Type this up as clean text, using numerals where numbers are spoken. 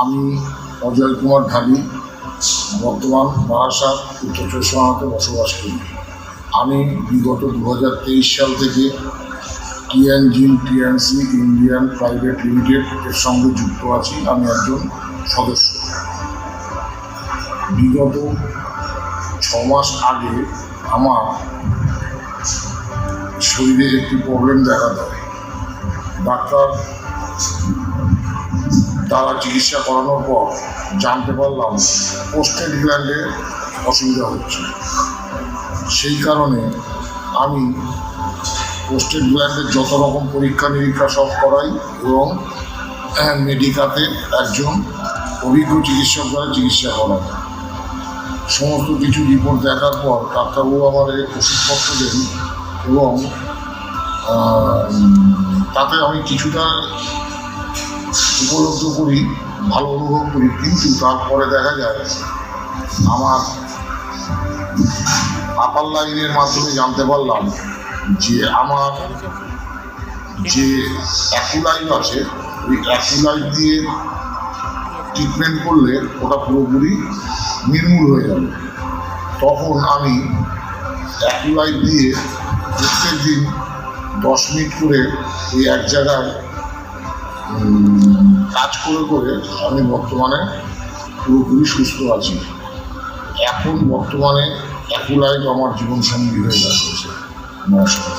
আমি অজয় কুমার ঢালি বর্তমান বারাসাত উত্তর চব্বিশ পরগনাতে বসবাস করি। আমি বিগত 2023 সাল থেকে টিএনজিন টিএনসি ইন্ডিয়ান প্রাইভেট লিমিটেড এর সঙ্গে যুক্ত আছি। আমি একজন সদস্য। বিগত 6 মাস আগে আমার শরীরে একটি প্রবলেম দেখা দেয়। ডাক্তার দ্বারা চিকিৎসা করানোর পর জানতে পারলাম প্রোস্টেট গ্ল্যান্ডে অসুবিধা হচ্ছে। সেই কারণে আমি প্রোস্টেট গ্ল্যান্ডের যত রকম পরীক্ষা নিরীক্ষা সব করাই এবং মেডিকাতে একজন অভিজ্ঞ চিকিৎসক দ্বারা চিকিৎসা করাই। সমস্ত কিছু রিপোর্ট দেখার পর ডাক্তারবাবু আমার ওষুধপত্র দেন এবং তাতে আমি কিছুটা উপলব্ধ করি, ভালো অনুভব করি। কিন্তু তারপরে দেখা যায় আমার আপার লাইনের মাধ্যমে জানতে পারলাম যে আমার যে অ্যাকুলাইভ আছে, ওই অ্যাকুলাইভ দিয়ে ট্রিটমেন্ট করলে ওটা পুরোপুরি নির্মূল হয়ে যাবে। তখন আমি অ্যাকুলাইভ দিয়ে প্রত্যেক দিন 10 মিনিট করে ওই এক জায়গায় কাজ করে আমি বর্তমানে পুরোপুরি সুস্থ আছি। এখন বর্তমানে অ্যাকুলাইভ আমার জীবনসঙ্গী হয়ে যাচ্ছে। নমস্কার।